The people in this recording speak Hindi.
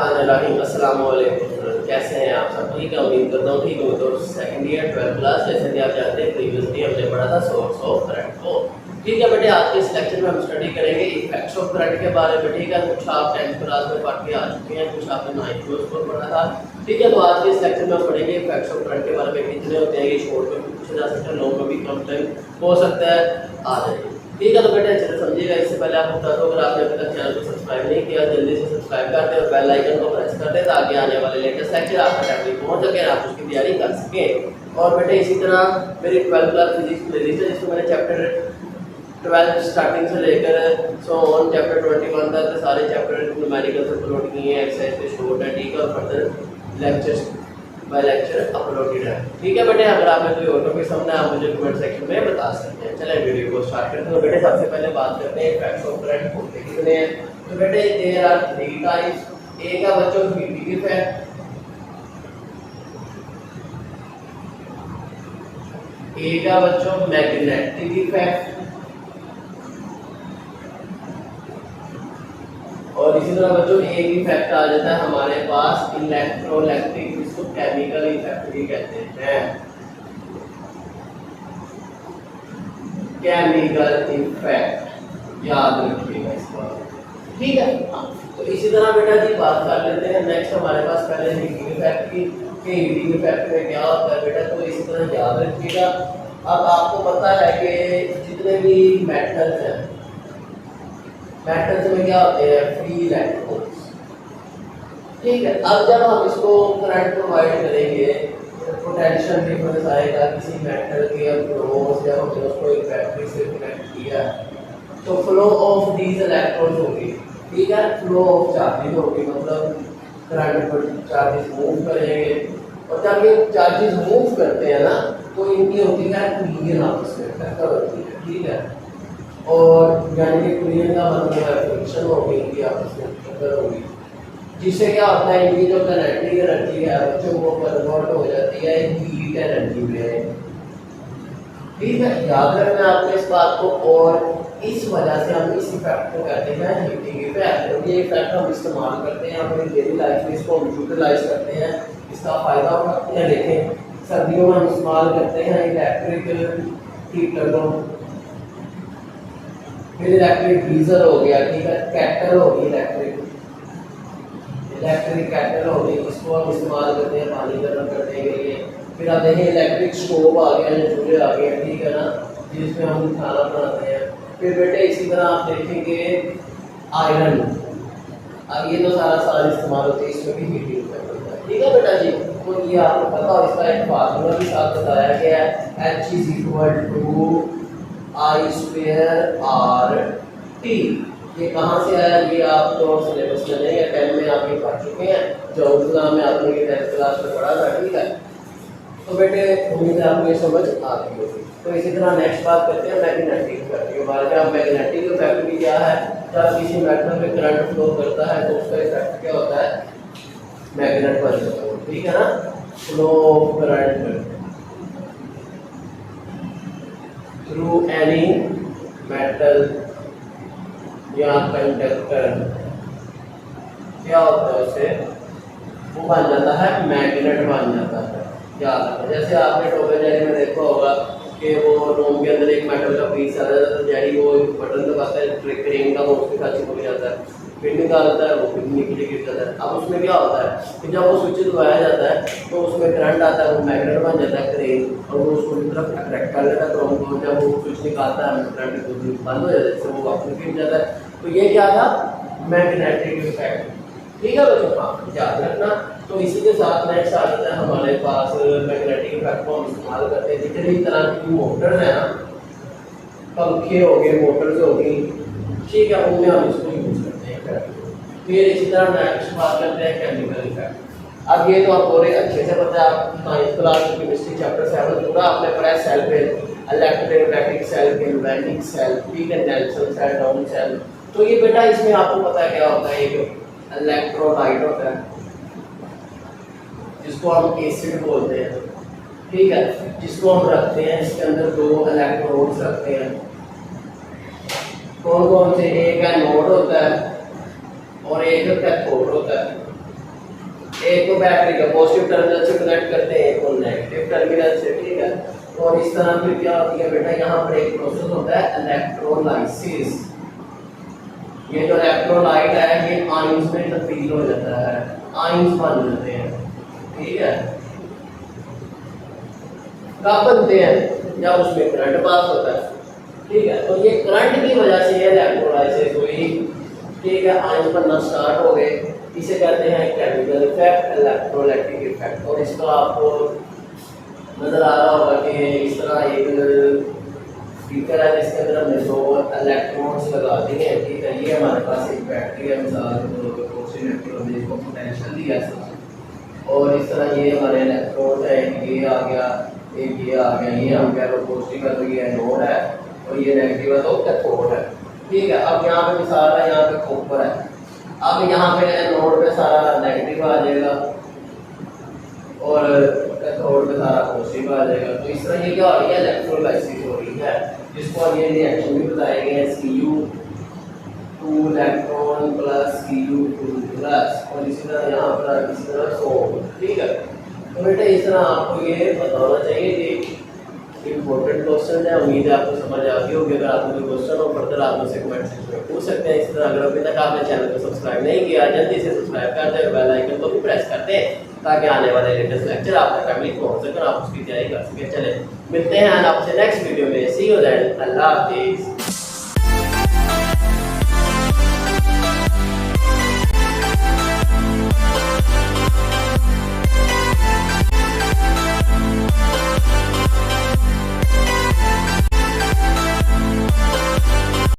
बिस्मिल्लाहिर्रहमानिर्रहीम। अस्सलाम वालेकुम। कैसे हैं आप सब? ठीक है, उम्मीद करता हूँ ठीक हो। तो सेकंड ईयर 12th क्लास, जैसे कि आप जानते हैं प्रीवियसली हमने पढ़ा था सोर्स ऑफ करंट को। ठीक है बेटे, आज के इस लेक्चर में हम स्टडी करेंगे इफेक्ट्स ऑफ करंट के बारे में। ठीक है, कुछ आप 10th क्लास में पढ़ के आ चुके हैं, कुछ आपने 9th में उसको पढ़ा था। ठीक है, तो आज के इस लेक्चर में हम पढ़ेंगे इफेक्ट्स ऑफ करंट के बारे में। कितने होते हैं ये शॉर्ट में भी पूछा जा सकता है, लॉन्ग में भी कम टाइम हो सकता है, आ जाएगी। ठीक है, तो बेटे अच्छे से समझिएगा। इससे पहले आप बता दो, अगर आपने अभी तक चैनल को सब्सक्राइब नहीं किया जल्दी से सब्सक्राइब कर दें और बेल आइकन को प्रेस कर दें ताकि आने वाले लेटेस्ट लेक्चर आप तक पहुंच सके, आप उसकी तैयारी कर सकें। और बेटे इसी तरह मेरी 12th क्लास फिजिक्स प्लेलिस्ट है जिसमें मैंने चैप्टर 12 स्टार्टिंग से लेकर सो ऑन चैप्टर 21 तक सारे चैप्टर न्यूमेरिकल से अपलोड किए हैं, एक्सरसाइज पे शॉर्ट है। ठीक है, और further lectures bye lecture uploaded है। ठीक है बेटे, अगर आपने कोई और टॉपिक समझना है आप मुझे कमेंट सेक्शन में बता सकते हैं। चलें वीडियो को स्टार्ट करते हैं। तो बेटे सबसे पहले बात करते हैं इफेक्ट्स ऑफ करंट होते कितने हैं। तो बेटे देयर आर 3 टाइप्स। ए का बच्चों हीटिंग इफेक्ट, ए का बच्चों मैग्नेटिक इफेक्ट, और इसी तरह बच्चों एक इफेक्ट आ जाता है हमारे पास इलेक्ट्रोलैक्टिक, जिसको केमिकल इफेक्ट भी कहते हैं। केमिकल इफेक्ट याद रखिएगा इस बात। ठीक है, तो इसी तरह बेटा जी बात कर लेते हैं नेक्स्ट हमारे पास पहले हीटिंग इफेक्ट की। हीटिंग इफेक्ट में क्या होता है बेटा, तो इसी तरह याद रखिएगा। अब आपको पता है कि जितने भी मेटल्स हैं, मेटल्स में क्या होते हैं, फ्री इलेक्ट्रॉन्स। ठीक है, अब जब हम इसको करंट प्रोवाइड करेंगे, पोटेंशियल डिफरेंस आएगा किसी मेटल के अक्रॉस, जब हमने उसको एक बैटरी से कनेक्ट किया तो फ्लो ऑफ दीज इलेक्ट्रॉन्स होगी। ठीक है, फ्लो ऑफ चार्जेस होगी, मतलब करंट पर चार्जेस मूव करेंगे, और जब ये चार्जेस मूव करते हैं ना तो इनकी होती है कोलिजन आपस में टक्कर होती है। ठीक है, और यानी कि कोलिजन का मतलब है फ्रिक्शन होगी, इनकी आपस में टक्कर होगी, जिससे क्या होता है इनकी जो काइनेटिक एनर्जी है बच्चों वो कन्वर्ट हो जाती है हीट एनर्जी में। ठीक है, याद रखना आपने इस बात को। और इस वजह से हम इस इफेक्ट को कहते हैं हीटिंग इफेक्ट। और ये इफेक्ट हम इस्तेमाल करते हैं अपनी डेली लाइफ में, इसको हम यूटिलाइज करते हैं, इसका फायदा उठाते हैं। देखें सर्दियों में हम इस्तेमाल करते हैं इलेक्ट्रिक हीटर को, फिर इलेक्ट्रिक गीजर हो गया। ठीक है, कैटल होगी, इलेक्ट्रिक कैटल होगी, इसको हम इस्तेमाल करते हैं पानी गर्म करने के लिए। फिर आप देखें इलेक्ट्रिक स्टोव आ गया, चूल्हे आ गए, ठीक है ना, जिसमें हम खाना बनाते हैं। फिर बेटे इसी तरह आप देखेंगे आयरन, अब ये तो सारा इस्तेमाल होती है, इसमें भी हीटिंग इफेक्ट होता है। ठीक है बेटा जी, तो ये आपको पता हो, इसका एक फार्मूला भी साथ बताया गया है, H = I²RT। ये कहाँ से आया, ये आप तो सिलेबस में नहीं है, 10 में आप ये पढ़ चुके हैं, जौहर में आपने ये 10th क्लास में पढ़ा था। ठीक है, तो बेटे उम्मीद है आपको ये समझ आ गई होगी। तो इसी तरह नेक्स्ट बात करते हैं मैग्नेटिक इफेक्ट के बारे में। मैग्नेटिक इफेक्ट भी क्या है, जब किसी मेटल में करंट फ्लो करता है तो उसका इफेक्ट क्या होता है, मैग्नेट बन जाता है। ठीक है ना, flow current through any metal या कंडक्टर क्या होता है, उसे वो बन जाता है मैग्नेट बन जाता है। याद रखना, जैसे आपने टॉम एंड जेरी में देखा होगा कि वो रूम के अंदर एक मेटल का पीस आ जाता है तो जेरी वो बटन दबाता है, क्रेन का वो उसके साथ चिपक जाता है, फिर निकालता है, वो फिर नीचे गिर जाता है। अब उसमें क्या होता है कि जब वो स्विच दबाया जाता है तो उसमें करंट आता है, वो मैग्नेट बन जाता है क्रेन, और वो उसको की तरफ अट्रैक्ट कर लेता है क्रोम को। जब वो स्विच निकालता है करंट बंद हो जाता है, जिससे वो वापस गिर जाता है। तो ये क्या था, मैग्नेटिक इफेक्ट। ठीक है बच्चों, हाँ याद रखना। तो इसी के साथ नेक्स्ट आ जाता है हमारे पास मैग्नेटिक इफेक्ट को हम इस्तेमाल करते हैं जितनी तरह की मोटर्स है ना, पंखे हो गए, मोटर्स हो गई, ठीक है, उनमें हम इसको यूज करते हैं। फिर इसी तरह नेक्स्ट बात करते हैं केमिकल इफेक्ट। अब ये तो आप पूरे अच्छे से पता है, आप 9th क्लास केमिस्ट्री चैप्टर 7 पूरा आपने पढ़ा है, सेल पे इलेक्ट्रोस्टैटिक सेल, गैल्वेनिक सेल, ठीक है, नेल्सन सेल, डाउन सेल। तो ये बेटा इसमें आपको पता है क्या होता है, एक इलेक्ट्रोलाइट होता है जिसको हम एसिड बोलते हैं। ठीक है, जिसको हम रखते हैं, इसके अंदर 2 इलेक्ट्रोड्स रखते हैं। कौन कौन से, एक एनोड होता है और एक कैथोड होता है। एक को बैटरी का पॉजिटिव टर्मिनल से कनेक्ट करते हैं, एक को नेगेटिव टर्मिनल से, ठीक है। और इस तरह फिर क्या होती है बेटा, यहाँ पर एक प्रोसेस होता है इलेक्ट्रोलाइसिस। ये जो इलेक्ट्रोलाइट है ये आयंस में तब्दील हो जाता है, आयंस बन जाते हैं, ठीक है। कब बनते हैं? जब उसमें करंट पास होता है, ठीक है। तो ये करंट की वजह से इलेक्ट्रोलाइसिस हुई, ठीक है, आयंस बनना स्टार्ट हो गए। इसे कहते हैं केमिकल इफेक्ट, इलेक्ट्रोलाइटिक इफेक्ट। और इसका आपको नजर आ रहा होगा कि इस तरह एक स्पीकर है जिसके अंदर हमने दो इलेक्ट्रॉन्स लगा दिए हैं, ठीक है। ये हमारे पास एक बैटरी है, मिसाल के तौर पर इलेक्ट्रॉन को पोटेंशियल दिया था, और इस तरह ये हमारे इलेक्ट्रॉन है, ये आ गया, एक ये आ गया, ये हम कह लो पॉजिटिव है तो ये एनोड है, और ये नेगेटिव है तो कैथोड है, ठीक है। अब यहाँ पे मिसाल है, यहाँ पे कॉपर है, अब यहाँ पे एनोड पे सारा नेगेटिव आ जाएगा और कैथोड पे सारा पॉजिटिव आ जाएगा। तो इस तरह ये क्या हो रही है, इलेक्ट्रोलाइसिस हो रही है, जिसको हम ये रिएक्शन भी बताए गए हैं, Cu2 electron plus Cu2 plus, और इसी तरह यहाँ पर इसी तरह सो, ठीक है। तो बेटा इस तरह आपको ये पता होना चाहिए कि इम्पोर्टेंट क्वेश्चन है। उम्मीद है आपको समझ आ गई होगी। अगर आपको कोई क्वेश्चन हो फर्दर आप मुझसे कमेंट सेक्शन में पूछ सकते हैं। इस तरह अगर अभी तक आपने चैनल को सब्सक्राइब नहीं किया, जल्दी से सब्सक्राइब कर दें, बेल आइकन को भी प्रेस कर दें ताकि आने वाले लेटेस्ट लेक्चर आपके फैमिली को हो सके और आप उसकी तैयारी कर सकें। चले मिलते हैं आपसे नेक्स्ट वीडियो में। सी यू देन, अल्लाह हाफिज़।